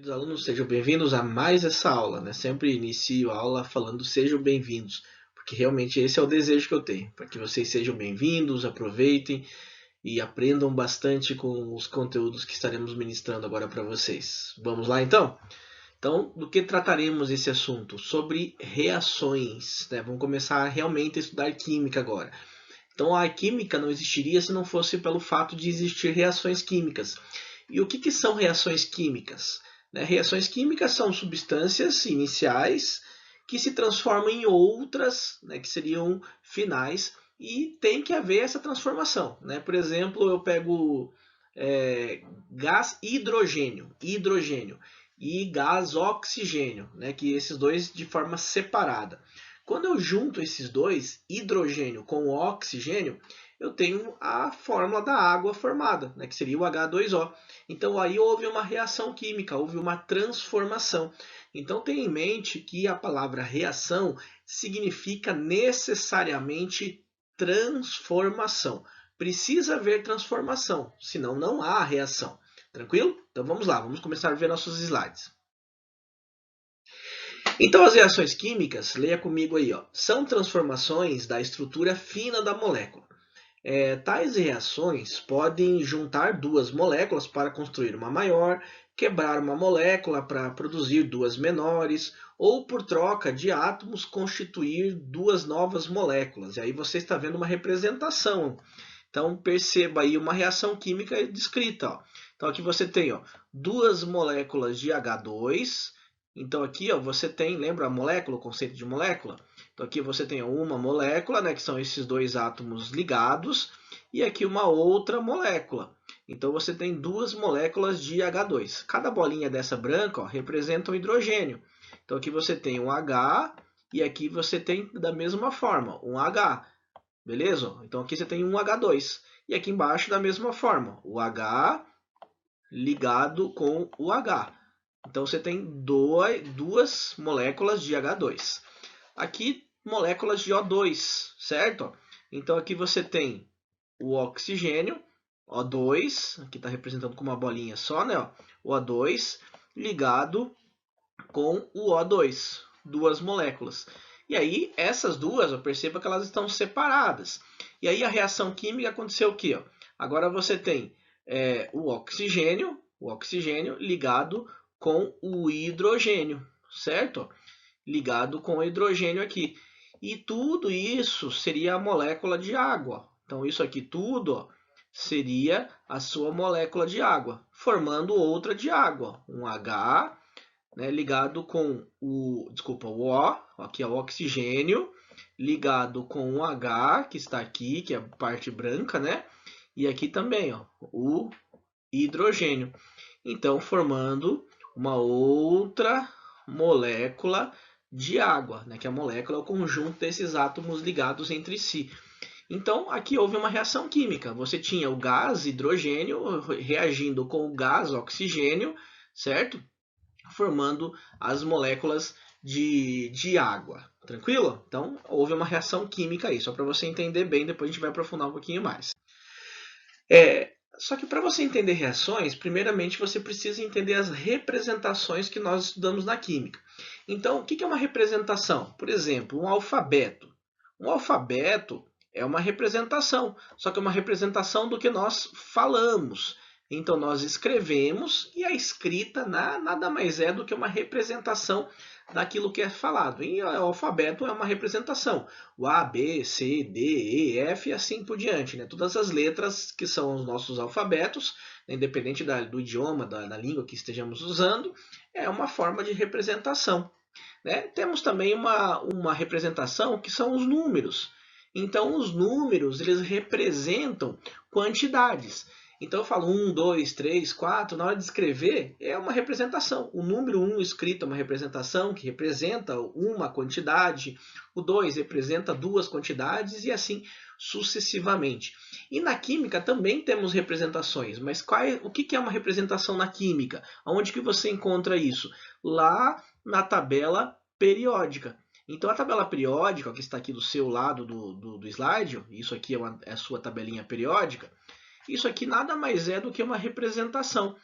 Queridos alunos, sejam bem-vindos a mais essa aula, né? Sempre inicio a aula falando sejam bem-vindos, porque realmente esse é o desejo que eu tenho, para que vocês sejam bem-vindos, aproveitem e aprendam bastante com os conteúdos que estaremos ministrando agora para vocês. Vamos lá então? Então, do que trataremos esse assunto? Sobre reações, né? Vamos começar realmente a estudar química agora. Então, a química não existiria se não fosse pelo fato de existir reações químicas. E o que são reações químicas? Reações químicas são substâncias iniciais que se transformam em outras, que seriam finais, e tem que haver essa transformação. Por exemplo, eu pego gás hidrogênio e gás oxigênio, que esses dois de forma separada. Quando eu junto esses dois, hidrogênio com oxigênio, eu tenho a fórmula da água formada, que seria o H2O. Então aí houve uma reação química, houve uma transformação. Então tenha em mente que a palavra reação significa necessariamente transformação. Precisa haver transformação, senão não há reação. Tranquilo? Então vamos lá, vamos começar a ver nossos slides. Então as reações químicas, leia comigo aí, são transformações da estrutura fina da molécula. Tais reações podem juntar duas moléculas para construir uma maior, quebrar uma molécula para produzir duas menores, ou por troca de átomos constituir duas novas moléculas. E aí você está vendo uma representação. Então perceba aí uma reação química descrita. Então aqui você tem duas moléculas de H2. Então aqui você tem, lembra a molécula, o conceito de molécula? Então aqui você tem uma molécula, que são esses dois átomos ligados, e aqui uma outra molécula. Então você tem duas moléculas de H2. Cada bolinha dessa branca representa um hidrogênio. Então aqui você tem um H e aqui você tem da mesma forma um H. Beleza? Então aqui você tem um H2. E aqui embaixo da mesma forma, o H ligado com o H. Então você tem duas moléculas de H2. Aqui, moléculas de O2, certo? Então aqui você tem o oxigênio, O2, aqui está representando com uma bolinha só, o O2, ligado com o O2, duas moléculas. E aí, essas duas, perceba que elas estão separadas. E aí a reação química aconteceu o quê? Agora você tem o oxigênio ligado com o hidrogênio, certo? Ligado com o hidrogênio aqui. E tudo isso seria a molécula de água. Então isso aqui tudo seria a sua molécula de água, formando outra de água, um H, ligado com o O, aqui é o oxigênio, ligado com o H, que está aqui, que é a parte branca, e aqui também, o hidrogênio. Então, formando uma outra molécula de água, que a molécula é o conjunto desses átomos ligados entre si. Então, aqui houve uma reação química. Você tinha o gás hidrogênio reagindo com o gás oxigênio, certo? Formando as moléculas de água. Tranquilo? Então, houve uma reação química aí, só para você entender bem, depois a gente vai aprofundar um pouquinho mais. Só que para você entender reações, primeiramente você precisa entender as representações que nós estudamos na química. Então, o que é uma representação? Por exemplo, um alfabeto. Um alfabeto é uma representação, só que é uma representação do que nós falamos. Então, nós escrevemos e a escrita nada mais é do que uma representação daquilo que é falado. E o alfabeto é uma representação. O A, B, C, D, E, F e assim por diante. Todas as letras que são os nossos alfabetos, independente do idioma, da língua que estejamos usando, é uma forma de representação. Temos também uma representação que são os números. Então, os números eles representam quantidades. Então eu falo 1, 2, 3, 4, na hora de escrever é uma representação. O número 1 escrito é uma representação que representa uma quantidade, o 2 representa duas quantidades e assim sucessivamente. E na química também temos representações, mas o que é uma representação na química? Onde que você encontra isso? Lá na tabela periódica. Então a tabela periódica, que está aqui do seu lado do slide, isso aqui é a sua tabelinha periódica, isso aqui nada mais é do que uma representação.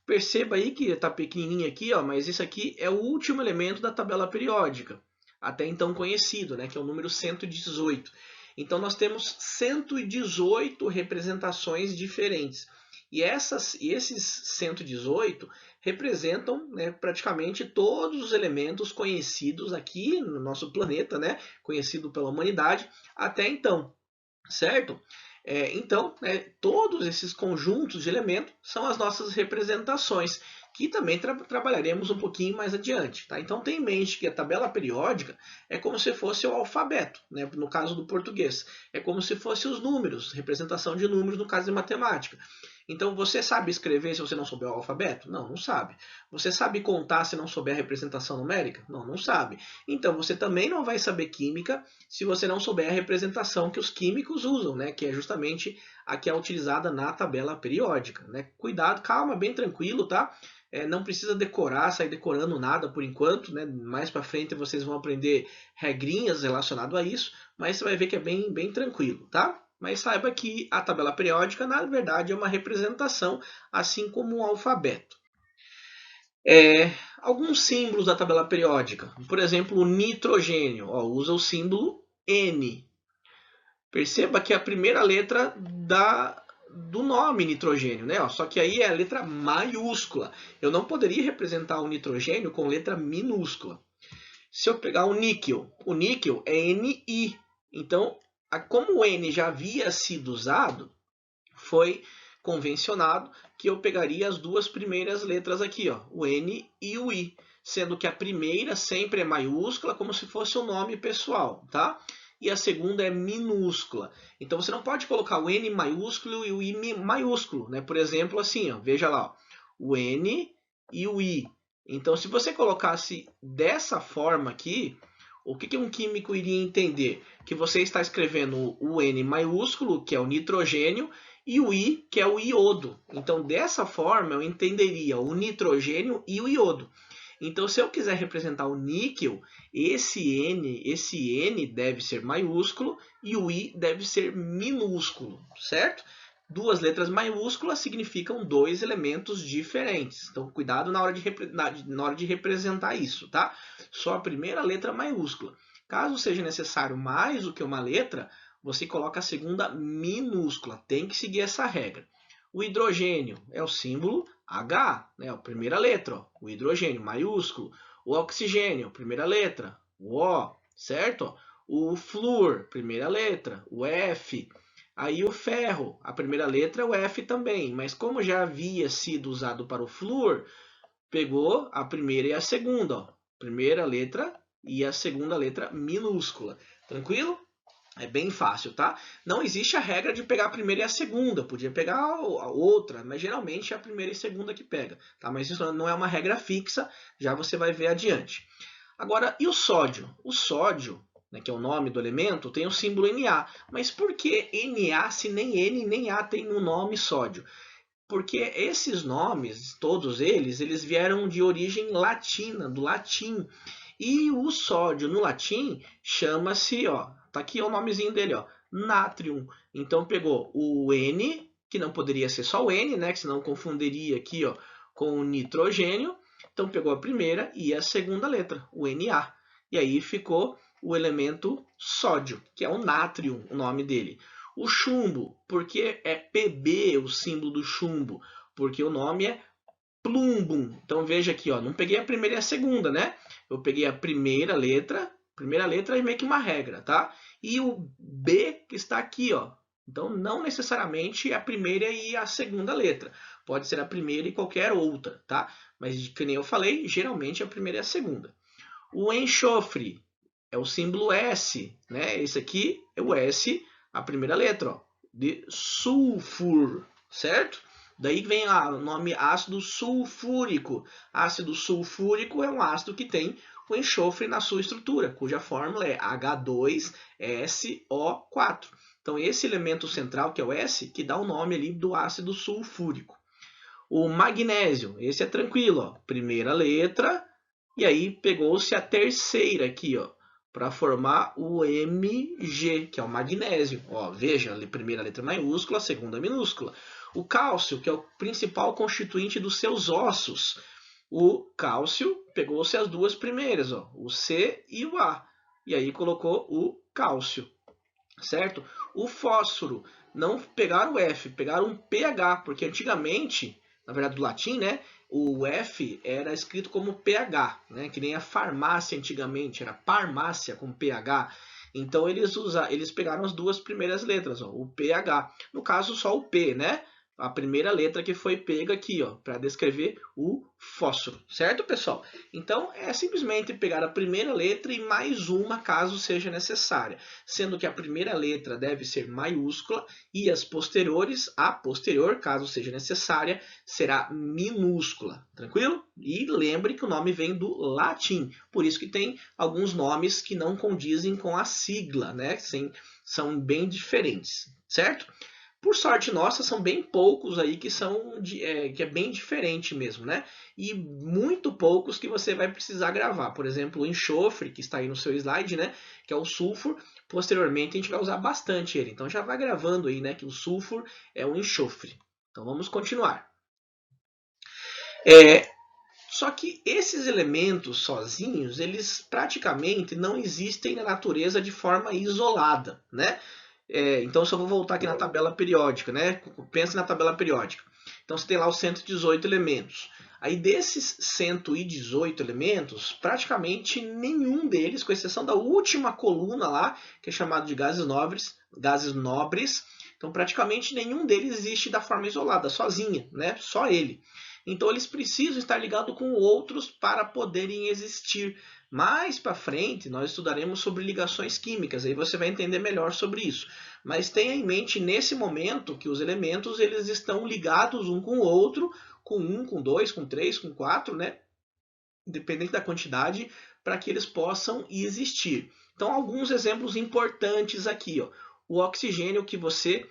Perceba aí que está pequenininho aqui, ó, mas isso aqui é o último elemento da tabela periódica, até então conhecido, né, que é o número 118. Então nós temos 118 representações diferentes. E esses 118 representam, né, praticamente todos os elementos conhecidos aqui no nosso planeta, né, conhecido pela humanidade até então, certo? Então, né, todos esses conjuntos de elementos são as nossas representações, que também trabalharemos um pouquinho mais adiante. Tá? Então, tenha em mente que a tabela periódica é como se fosse o alfabeto, né, no caso do português. É como se fosse os números, representação de números no caso de matemática. Então, você sabe escrever se você não souber o alfabeto? Não, não sabe. Você sabe contar se não souber a representação numérica? Não, não sabe. Então, você também não vai saber química se você não souber a representação que os químicos usam, né? Que é justamente a que é utilizada na tabela periódica, né? Cuidado, calma, bem tranquilo, tá? Não precisa decorar, sair decorando nada por enquanto, né? Mais para frente vocês vão aprender regrinhas relacionadas a isso, mas você vai ver que é bem tranquilo, tá? Mas saiba que a tabela periódica, na verdade, é uma representação, assim como o alfabeto. Alguns símbolos da tabela periódica. Por exemplo, o nitrogênio usa o símbolo N. Perceba que é a primeira letra do nome nitrogênio, né? Só que aí é a letra maiúscula. Eu não poderia representar o nitrogênio com letra minúscula. Se eu pegar o níquel é Ni. Então, como o N já havia sido usado, foi convencionado que eu pegaria as duas primeiras letras aqui, ó, o N e o I, sendo que a primeira sempre é maiúscula, como se fosse um nome pessoal, tá? E a segunda é minúscula. Então você não pode colocar o N maiúsculo e o I maiúsculo, né? Por exemplo, assim, ó, veja lá, ó, o N e o I. Então, se você colocasse dessa forma aqui, o que um químico iria entender? Que você está escrevendo o N maiúsculo, que é o nitrogênio, e o I, que é o iodo. Então, dessa forma, eu entenderia o nitrogênio e o iodo. Então, se eu quiser representar o níquel, esse N deve ser maiúsculo e o I deve ser minúsculo, certo? Duas letras maiúsculas significam dois elementos diferentes. Então, cuidado na hora de representar isso, tá? Só a primeira letra maiúscula. Caso seja necessário mais do que uma letra, você coloca a segunda minúscula. Tem que seguir essa regra. O hidrogênio é o símbolo H, né? A primeira letra, ó, o hidrogênio maiúsculo. O oxigênio, primeira letra, o O, certo? O flúor, primeira letra, o F. Aí o ferro, a primeira letra é o F também, mas como já havia sido usado para o flúor, pegou a primeira e a segunda, ó. Primeira letra e a segunda letra minúscula. Tranquilo? É bem fácil, tá? Não existe a regra de pegar a primeira e a segunda. Podia pegar a outra, mas geralmente é a primeira e a segunda que pega, tá? Mas isso não é uma regra fixa, já você vai ver adiante. Agora, e o sódio? O sódio, né, que é o nome do elemento, tem o símbolo Na. Mas por que Na se nem N nem A tem no nome sódio? Porque esses nomes, todos eles vieram de origem latina, do latim. E o sódio no latim chama-se, ó, tá aqui o nomezinho dele, ó, natrium. Então pegou o N, que não poderia ser só o N, né, que senão confundiria aqui, ó, com o nitrogênio. Então pegou a primeira e a segunda letra, o Na. E aí ficou o elemento sódio, que é o natrium, o nome dele. O chumbo, porque é PB o símbolo do chumbo? Porque o nome é plumbum. Então veja aqui, ó, não peguei a primeira e a segunda, né? Eu peguei a primeira letra é meio que uma regra, tá? E o B que está aqui, ó. Então não necessariamente a primeira e a segunda letra. Pode ser a primeira e qualquer outra, tá? Mas que nem eu falei, geralmente a primeira e a segunda. O enxofre é o símbolo S, né? Esse aqui é o S, a primeira letra, ó, de sulfur, certo? Daí vem o nome ácido sulfúrico. Ácido sulfúrico é um ácido que tem o enxofre na sua estrutura, cuja fórmula é H2SO4. Então esse elemento central, que é o S, que dá o nome ali do ácido sulfúrico. O magnésio, esse é tranquilo, ó, primeira letra, e aí pegou-se a terceira aqui, ó, para formar o Mg, que é o magnésio. Ó, veja, a primeira letra maiúscula, a segunda minúscula. O cálcio, que é o principal constituinte dos seus ossos. O cálcio pegou-se as duas primeiras, ó, o C e o A. E aí colocou o cálcio, certo? O fósforo, não pegaram o F, pegaram um pH, porque antigamente, na verdade do latim, né, o F era escrito como pH, né, que nem a farmácia antigamente, era farmácia com pH. Então eles pegaram as duas primeiras letras, ó, o pH. No caso, só o P, né? A primeira letra que foi pega aqui, ó, para descrever o fósforo, certo, pessoal? Então é simplesmente pegar a primeira letra e mais uma, caso seja necessária, sendo que a primeira letra deve ser maiúscula e as posteriores, a posterior, caso seja necessária, será minúscula, tranquilo? E lembre que o nome vem do latim, por isso que tem alguns nomes que não condizem com a sigla, né? Sim, são bem diferentes, certo? Por sorte nossa, são bem poucos aí que que é bem diferente mesmo, né? E muito poucos que você vai precisar gravar. Por exemplo, o enxofre, que está aí no seu slide, né? Que é o sulfur. Posteriormente a gente vai usar bastante ele. Então já vai gravando aí, né? Que o sulfur é o enxofre. Então vamos continuar. Só que esses elementos sozinhos, eles praticamente não existem na natureza de forma isolada, né? Então, eu só vou voltar aqui na tabela periódica, né? Pensa na tabela periódica. Então, você tem lá os 118 elementos. Aí, desses 118 elementos, praticamente nenhum deles, com exceção da última coluna lá, que é chamado de gases nobres, então praticamente nenhum deles existe da forma isolada, sozinha, né? Só ele. Então, eles precisam estar ligados com outros para poderem existir. Mais para frente, nós estudaremos sobre ligações químicas, aí você vai entender melhor sobre isso. Mas tenha em mente, nesse momento, que os elementos eles estão ligados um com o outro, com 1, com 2, com 3, com 4, né? Independente da quantidade, para que eles possam existir. Então, alguns exemplos importantes aqui. Ó. O oxigênio que você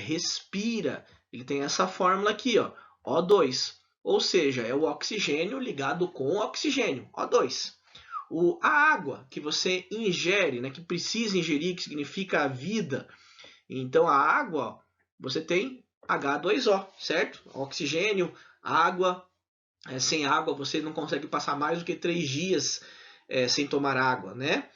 respira, ele tem essa fórmula aqui, ó, O2. Ou seja, é o oxigênio ligado com oxigênio, O2. A água que você ingere, né, que precisa ingerir, que significa a vida. Então, a água, você tem H2O, certo? Oxigênio, água. Sem água, você não consegue passar mais do que 3 dias sem tomar água, né?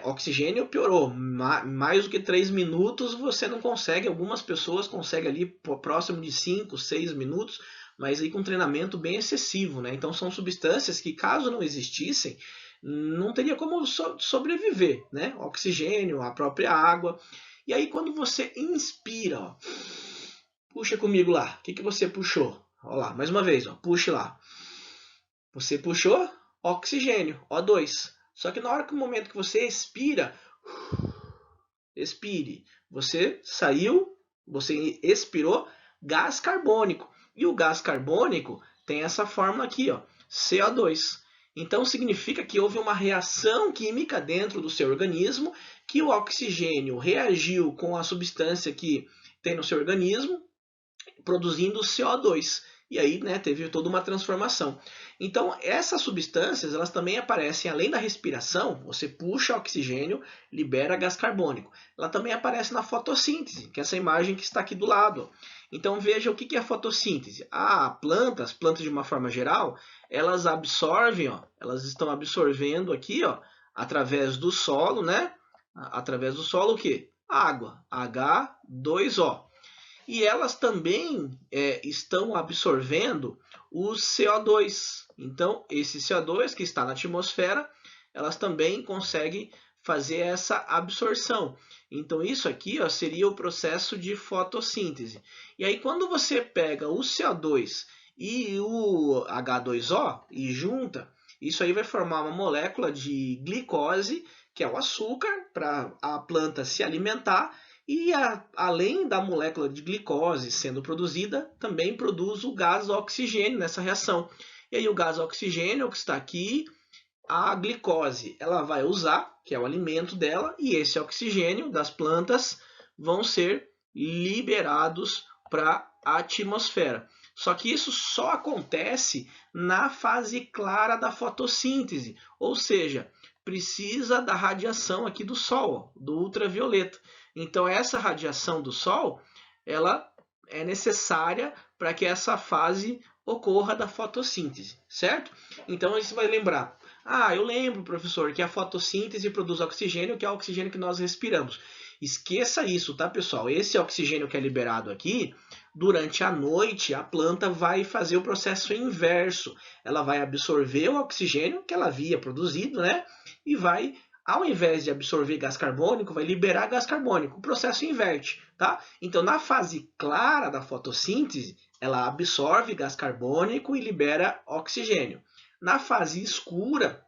Oxigênio piorou. Mais do que 3 minutos você não consegue. Algumas pessoas conseguem ali próximo de 5, 6 minutos, mas aí com treinamento bem excessivo, né? Então, são substâncias que, caso não existissem, não teria como sobreviver, né? Oxigênio, a própria água. E aí quando você inspira, ó, puxa comigo lá, o que você puxou? Olha lá, mais uma vez, ó, puxe lá. Você puxou oxigênio, O2. Só que na hora que o momento que você expira, expire, você saiu, você expirou gás carbônico. E o gás carbônico tem essa fórmula aqui, ó, CO2. Então significa que houve uma reação química dentro do seu organismo, que o oxigênio reagiu com a substância que tem no seu organismo, produzindo CO2. E aí, né, teve toda uma transformação. Então, essas substâncias, elas também aparecem, além da respiração, você puxa oxigênio, libera gás carbônico. Ela também aparece na fotossíntese, que é essa imagem que está aqui do lado. Então, veja o que é a fotossíntese. As plantas de uma forma geral, elas absorvem, ó, elas estão absorvendo aqui, ó, através do solo, né? Através do solo o quê? Água, H2O. E elas também estão absorvendo o CO2. Então, esse CO2 que está na atmosfera, elas também conseguem fazer essa absorção. Então, isso aqui ó, seria o processo de fotossíntese. E aí, quando você pega o CO2 e o H2O e junta, isso aí vai formar uma molécula de glicose, que é o açúcar, para a planta se alimentar. E além da molécula de glicose sendo produzida, também produz o gás oxigênio nessa reação. E aí o gás oxigênio que está aqui, a glicose ela vai usar, que é o alimento dela, e esse oxigênio das plantas vão ser liberados para a atmosfera. Só que isso só acontece na fase clara da fotossíntese, ou seja, precisa da radiação aqui do Sol, do ultravioleta. Então essa radiação do Sol, ela é necessária para que essa fase ocorra da fotossíntese, certo? Então você vai lembrar, eu lembro, professor, que a fotossíntese produz oxigênio, que é o oxigênio que nós respiramos. Esqueça isso, tá, pessoal? Esse oxigênio que é liberado aqui, durante a noite, a planta vai fazer o processo inverso. Ela vai absorver o oxigênio que ela havia produzido, né? E vai, ao invés de absorver gás carbônico, vai liberar gás carbônico. O processo inverte, tá? Então, na fase clara da fotossíntese, ela absorve gás carbônico e libera oxigênio. Na fase escura,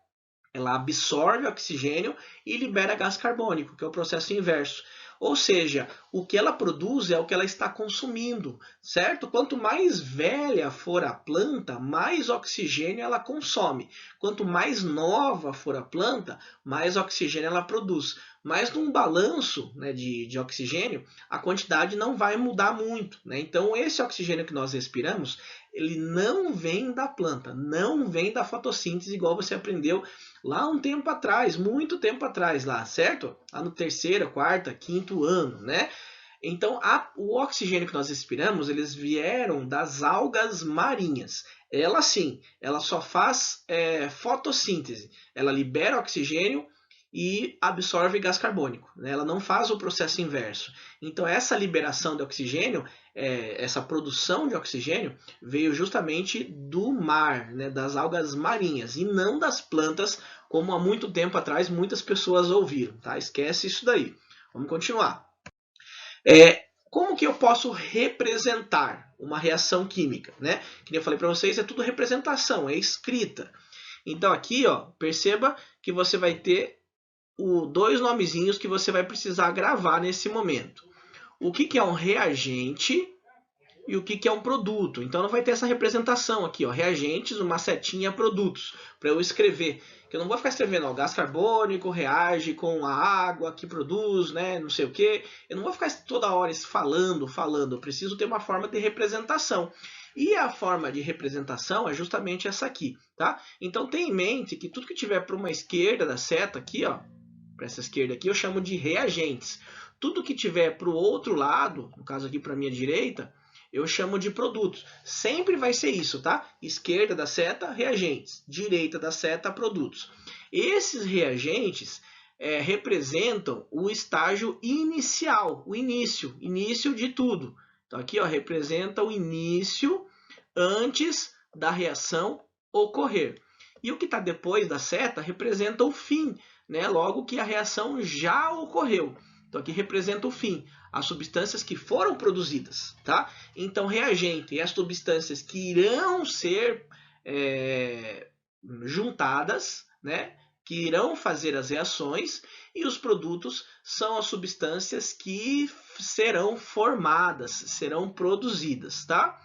ela absorve oxigênio e libera gás carbônico, que é o processo inverso. Ou seja, o que ela produz é o que ela está consumindo, certo? Quanto mais velha for a planta, mais oxigênio ela consome. Quanto mais nova for a planta, mais oxigênio ela produz. Mas num balanço, né, de oxigênio, a quantidade não vai mudar muito, né? Então, esse oxigênio que nós respiramos, ele não vem da planta, não vem da fotossíntese, igual você aprendeu lá um tempo atrás, muito tempo atrás lá, certo? Lá no terceiro, quarto, quinto ano, né? Então, o oxigênio que nós respiramos, eles vieram das algas marinhas. Ela sim, ela só faz fotossíntese. Ela libera oxigênio e absorve gás carbônico, né? Ela não faz o processo inverso. Então, essa liberação de oxigênio, essa produção de oxigênio, veio justamente do mar, né? Das algas marinhas, e não das plantas, como há muito tempo atrás muitas pessoas ouviram. Tá? Esquece isso daí. Vamos continuar. Como que eu posso representar uma reação química, né? Que eu falei para vocês, é tudo representação, é escrita. Então aqui, ó, perceba que você vai ter dois nomezinhos que você vai precisar gravar nesse momento. O que é um reagente e o que é um produto. Então não vai ter essa representação aqui, ó, reagentes, uma setinha, produtos, para eu escrever. Que eu não vou ficar escrevendo, ó, gás carbônico reage com a água que produz, né, não sei o quê. Eu não vou ficar toda hora falando. Eu preciso ter uma forma de representação. E a forma de representação é justamente essa aqui, tá? Então tenha em mente que tudo que tiver para uma esquerda da seta aqui, ó, para essa esquerda aqui, eu chamo de reagentes. Tudo que tiver para o outro lado, no caso aqui para a minha direita, eu chamo de produtos. Sempre vai ser isso, tá? Esquerda da seta, reagentes. Direita da seta, produtos. Esses reagentes representam o estágio inicial, o início de tudo. Então aqui, ó, representa o início antes da reação ocorrer. E o que está depois da seta representa o fim, né? Logo que a reação já ocorreu. Então aqui representa o fim, as substâncias que foram produzidas, tá? Então reagente e as substâncias que irão ser juntadas, né? Que irão fazer as reações, e os produtos são as substâncias que serão formadas, serão produzidas, tá?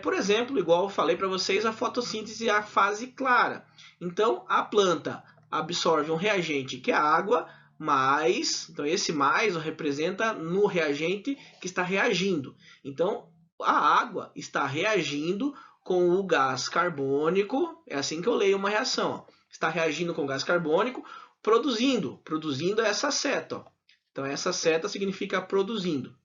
Por exemplo, igual eu falei para vocês, a fotossíntese é a fase clara. Então a planta absorve um reagente que é a água, mais, então esse mais representa no reagente que está reagindo. Então a água está reagindo com o gás carbônico, é assim que eu leio uma reação, ó. Está reagindo com o gás carbônico, produzindo essa seta. Ó. Então essa seta significa produzindo.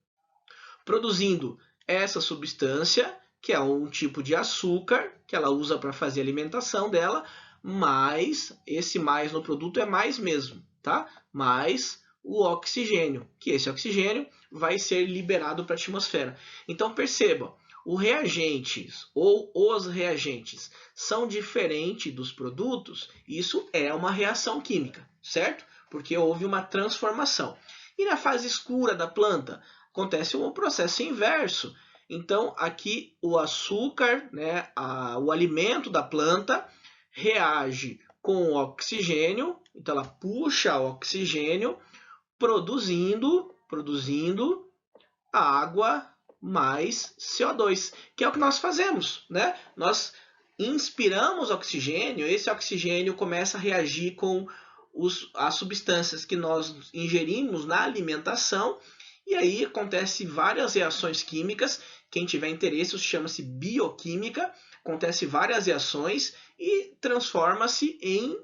Produzindo essa substância, que é um tipo de açúcar, que ela usa para fazer a alimentação dela, mais, esse mais no produto é mais mesmo, tá? Mais o oxigênio, que esse oxigênio vai ser liberado para a atmosfera. Então perceba, os reagentes ou os reagentes são diferentes dos produtos, isso é uma reação química, certo? Porque houve uma transformação. E na fase escura da planta, acontece um processo inverso. Então, aqui o açúcar, né, o alimento da planta, reage com o oxigênio, então ela puxa o oxigênio, produzindo a água mais CO2, que é o que nós fazemos, né? Nós inspiramos oxigênio, esse oxigênio começa a reagir com as substâncias que nós ingerimos na alimentação, e aí acontece várias reações químicas. Quem tiver interesse, isso chama-se bioquímica. Acontece várias reações e transforma-se em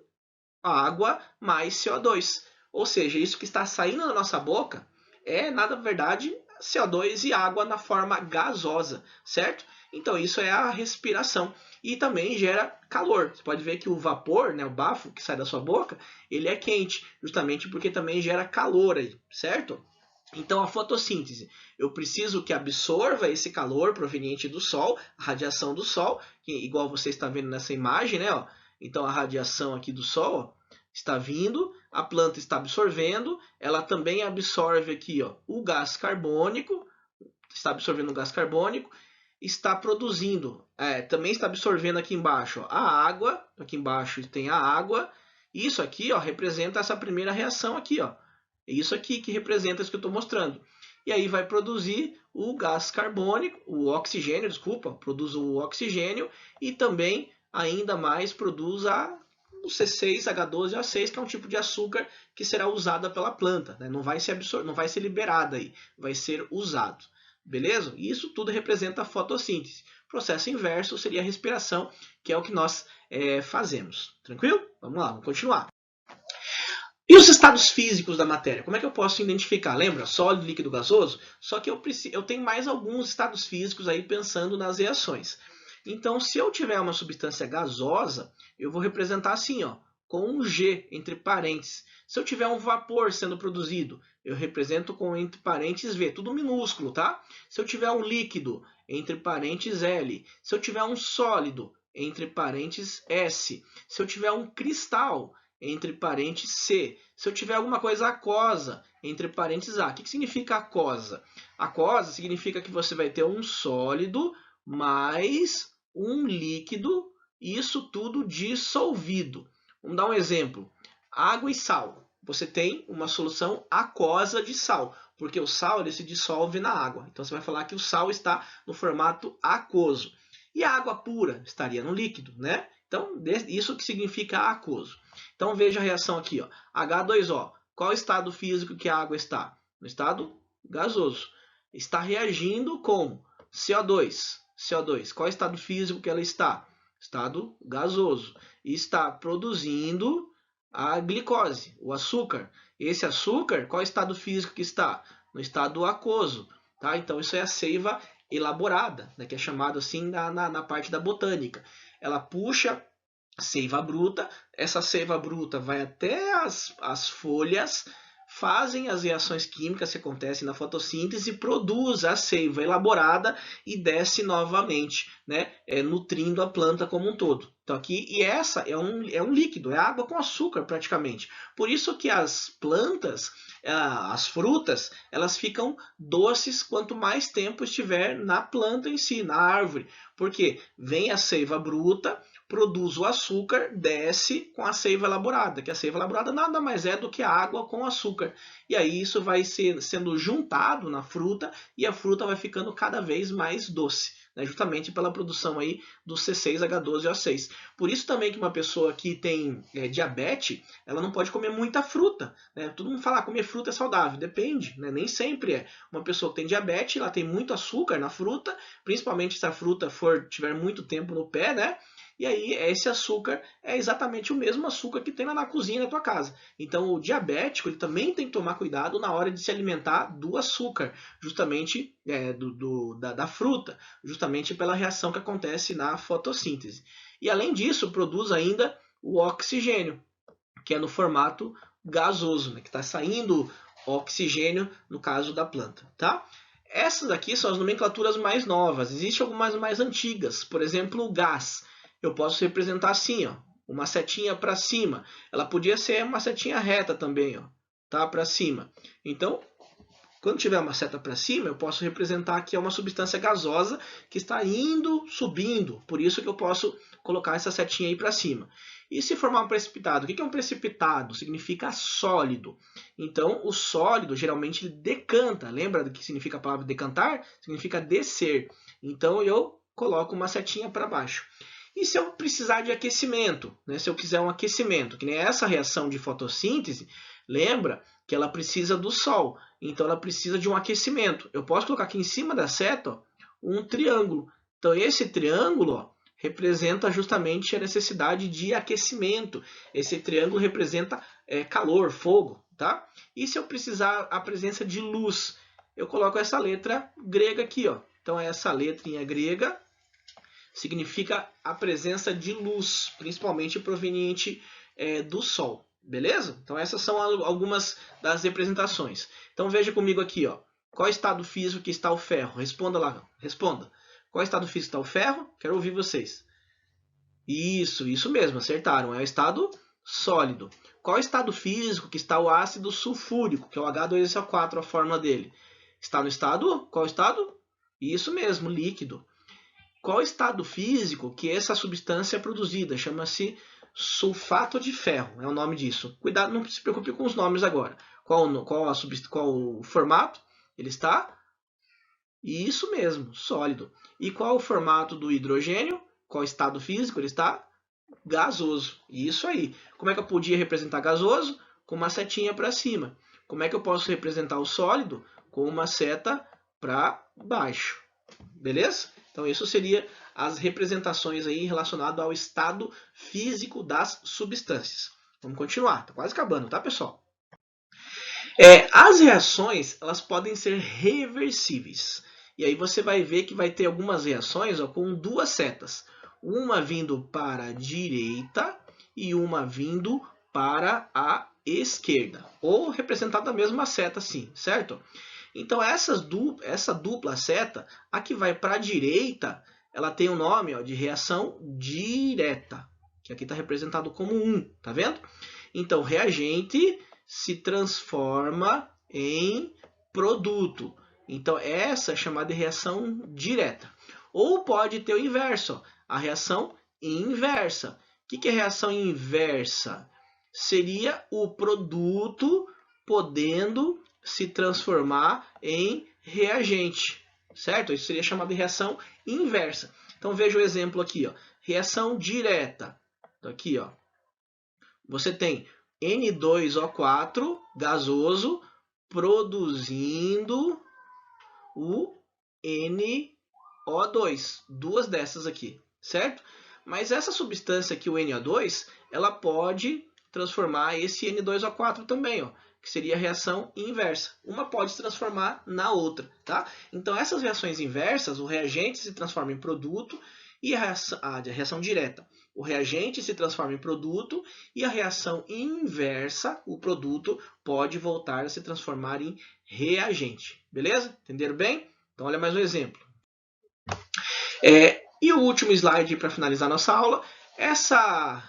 água mais CO2. Ou seja, isso que está saindo da nossa boca é, na verdade, CO2 e água na forma gasosa, certo? Então isso é a respiração e também gera calor. Você pode ver que o vapor, né, o bafo que sai da sua boca, ele é quente, justamente porque também gera calor aí, certo? Então a fotossíntese, eu preciso que absorva esse calor proveniente do sol, a radiação do sol, que igual você está vendo nessa imagem, né? Ó. Então a radiação aqui do sol, ó, está vindo, a planta está absorvendo, ela também absorve aqui, ó, o gás carbônico, está absorvendo o gás carbônico, está produzindo, também está absorvendo aqui embaixo, ó, a água, aqui embaixo tem a água, isso aqui, ó, representa essa primeira reação aqui, ó. É isso aqui que representa isso que eu estou mostrando. E aí vai produzir o gás carbônico, o oxigênio, desculpa, produz o oxigênio e também ainda mais produz o C6H12O6, que é um tipo de açúcar que será usada pela planta, né? Não vai ser liberada aí, vai ser usado. Beleza? E isso tudo representa a fotossíntese. Processo inverso seria a respiração, que é o que nós fazemos. Tranquilo? Vamos lá, vamos continuar. E os estados físicos da matéria? Como é que eu posso identificar? Lembra? Sólido, líquido, gasoso? Só que eu tenho mais alguns estados físicos aí pensando nas reações. Então, se eu tiver uma substância gasosa, eu vou representar assim, ó, com um G entre parênteses. Se eu tiver um vapor sendo produzido, eu represento com entre parênteses V, tudo minúsculo, tá? Se eu tiver um líquido, entre parênteses L. Se eu tiver um sólido, entre parênteses S. Se eu tiver um cristal, entre parênteses C. Se eu tiver alguma coisa aquosa, entre parênteses A. O que significa aquosa? Aquosa significa que você vai ter um sólido mais um líquido, isso tudo dissolvido. Vamos dar um exemplo. Água e sal. Você tem uma solução aquosa de sal, porque o sal ele se dissolve na água. Então você vai falar que o sal está no formato aquoso. E a água pura estaria no líquido, né? Então, isso que significa aquoso. Então, veja a reação aqui, ó. H2O. Qual estado físico que a água está? No estado gasoso. Está reagindo com CO2. CO2. Qual estado físico que ela está? Estado gasoso. E está produzindo a glicose, o açúcar. Esse açúcar, qual estado físico que está? No estado aquoso. Tá? Então, isso é a seiva elaborada, né, que é chamado assim na parte da botânica. Ela puxa a seiva bruta, essa seiva bruta vai até as folhas, fazem as reações químicas que acontecem na fotossíntese, produz a seiva elaborada e desce novamente, né, nutrindo a planta como um todo. Então aqui, e essa é um líquido, é água com açúcar praticamente. Por isso que as plantas, as frutas, elas ficam doces quanto mais tempo estiver na planta em si, na árvore. Porque vem a seiva bruta, produz o açúcar, desce com a seiva elaborada, que a seiva elaborada nada mais é do que a água com açúcar. E aí isso vai sendo juntado na fruta e a fruta vai ficando cada vez mais doce, né, justamente pela produção aí do C6H12O6. Por isso também que uma pessoa que tem diabetes, ela não pode comer muita fruta. Né? Todo mundo fala que comer fruta é saudável, depende, né? Nem sempre é. Uma pessoa que tem diabetes, ela tem muito açúcar na fruta, principalmente se a fruta tiver muito tempo no pé, né? E aí esse açúcar é exatamente o mesmo açúcar que tem lá na cozinha da tua casa. Então o diabético ele também tem que tomar cuidado na hora de se alimentar do açúcar, justamente da fruta, justamente pela reação que acontece na fotossíntese. E além disso produz ainda o oxigênio, que é no formato gasoso, né, que está saindo oxigênio no caso da planta, tá? Essas aqui são as nomenclaturas mais novas. Existem algumas mais antigas, por exemplo, o gás. Eu posso representar assim, ó, uma setinha para cima. Ela podia ser uma setinha reta também, ó, tá? Para cima. Então, quando tiver uma seta para cima, eu posso representar que é uma substância gasosa que está indo, subindo. Por isso que eu posso colocar essa setinha aí para cima. E se formar um precipitado? O que é um precipitado? Significa sólido. Então, o sólido geralmente ele decanta. Lembra do que significa a palavra decantar? Significa descer. Então, eu coloco uma setinha para baixo. E se eu precisar de aquecimento, né? Se eu quiser um aquecimento, que nem essa reação de fotossíntese, lembra que ela precisa do sol, então ela precisa de um aquecimento. Eu posso colocar aqui em cima da seta, ó, um triângulo. Então esse triângulo, ó, representa justamente a necessidade de aquecimento. Esse triângulo representa calor, fogo, tá? E se eu precisar a presença de luz? eu coloco essa letra grega aqui, ó. Então essa letrinha grega significa a presença de luz, principalmente proveniente do Sol, beleza? Então essas são algumas das representações. Então veja comigo aqui, ó. Qual estado físico que está o ferro? Responda lá, responda. Qual estado físico está o ferro? Quero ouvir vocês. Isso mesmo, acertaram. É o estado sólido. Qual estado físico que está o ácido sulfúrico, que é o H2SO4, a fórmula dele? Está no estado? Qual estado? Isso mesmo, líquido. Qual estado físico que essa substância é produzida? Chama-se sulfato de ferro, é o nome disso. Cuidado, não se preocupe com os nomes agora. Qual o formato? Ele está? Isso mesmo, sólido. E qual o formato do hidrogênio? Qual estado físico ele está? Gasoso. Isso aí. Como é que eu podia representar gasoso? Com uma setinha para cima. Como é que eu posso representar o sólido? Com uma seta para baixo. Beleza? Então, isso seria as representações aí relacionadas ao estado físico das substâncias. Vamos continuar. Está quase acabando, tá, pessoal? As reações, elas podem ser reversíveis. E aí você vai ver que vai ter algumas reações com duas setas. Uma vindo para a direita e uma vindo para a esquerda. Ou representada a mesma seta, sim, certo? Então essa dupla seta, a que vai para a direita, ela tem o nome de reação direta, que aqui está representado como 1, tá vendo? Então reagente se transforma em produto. Então essa é chamada de reação direta. Ou pode ter o inverso, a reação inversa. O que é reação inversa? Seria o produto podendo se transformar em reagente, certo? Isso seria chamado de reação inversa. Então veja o exemplo aqui, ó. Reação direta. Então, aqui, ó, você tem N2O4 gasoso produzindo o NO2, duas dessas aqui, certo? Mas essa substância aqui, o NO2, ela pode transformar esse N2O4 também, ó, que seria a reação inversa. Uma pode se transformar na outra, tá? Então essas reações inversas, o reagente se transforma em produto e a reação direta. O reagente se transforma em produto e a reação inversa, o produto, pode voltar a se transformar em reagente. Beleza? Entenderam bem? Então olha mais um exemplo. E o último slide para finalizar nossa aula, essa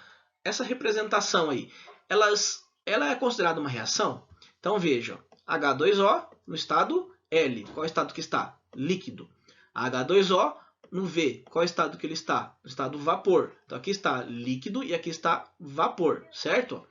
representação aí, ela é considerada uma reação? Então veja, H2O no estado L, qual estado que está? Líquido. H2O no V, qual estado que ele está? No estado vapor. Então aqui está líquido e aqui está vapor, certo?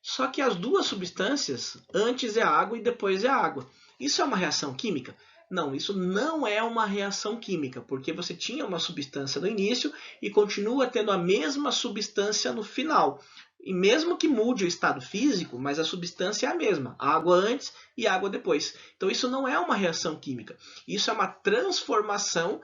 Só que as duas substâncias, antes é água e depois é água. Isso é uma reação química? Não, isso não é uma reação química, porque você tinha uma substância no início e continua tendo a mesma substância no final. E mesmo que mude o estado físico, mas a substância é a mesma, água antes e água depois. Então isso não é uma reação química, isso é uma transformação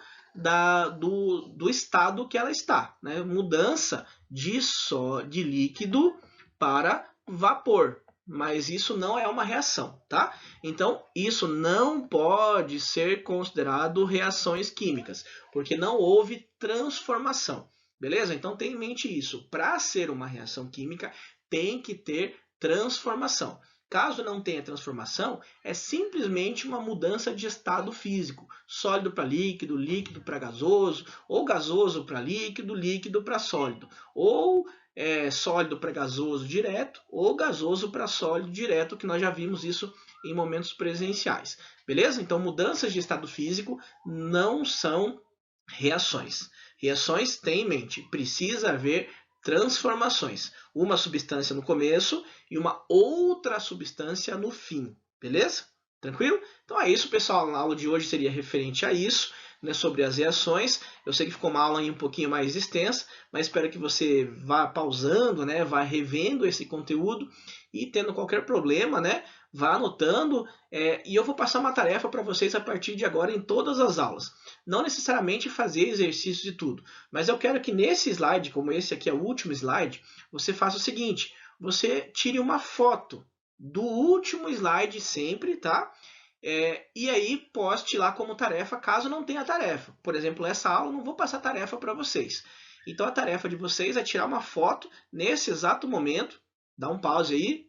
do estado que ela está, né? Mudança de líquido para vapor. Mas isso não é uma reação, tá? Então, isso não pode ser considerado reações químicas, porque não houve transformação, beleza? Então, tenha em mente isso. Para ser uma reação química, tem que ter transformação. Caso não tenha transformação, é simplesmente uma mudança de estado físico. Sólido para líquido, líquido para gasoso, ou gasoso para líquido, líquido para sólido. Ou sólido para gasoso direto ou gasoso para sólido direto, que nós já vimos isso em momentos presenciais. Beleza? Então, mudanças de estado físico não são reações. Reações, tem em mente, precisa haver transformações. Uma substância no começo e uma outra substância no fim. Beleza? Tranquilo? Então é isso, pessoal. A aula de hoje seria referente a isso, né, sobre as reações. Eu sei que ficou uma aula aí um pouquinho mais extensa, mas espero que você vá pausando, né, vá revendo esse conteúdo e tendo qualquer problema, né, vá anotando. E eu vou passar uma tarefa para vocês a partir de agora em todas as aulas. Não necessariamente fazer exercícios de tudo, mas eu quero que nesse slide, como esse aqui é o último slide, você faça o seguinte: você tire uma foto do último slide sempre, tá? E aí poste lá como tarefa, caso não tenha tarefa. Por exemplo, essa aula eu não vou passar tarefa para vocês. Então a tarefa de vocês é tirar uma foto nesse exato momento, dá um pause aí,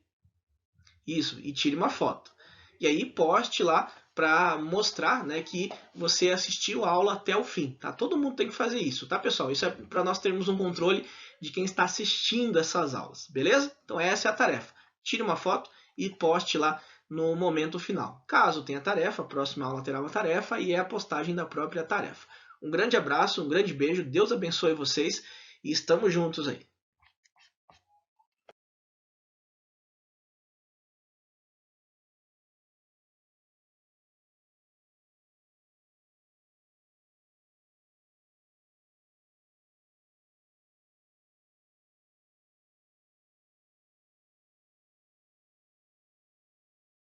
isso, e tire uma foto. E aí poste lá para mostrar, né, que você assistiu a aula até o fim. Tá? Todo mundo tem que fazer isso, tá, pessoal? Isso é para nós termos um controle de quem está assistindo essas aulas, beleza? Então essa é a tarefa. Tire uma foto e poste lá no momento final. Caso tenha tarefa, a próxima aula terá uma tarefa e é a postagem da própria tarefa. Um grande abraço, um grande beijo, Deus abençoe vocês e estamos juntos aí.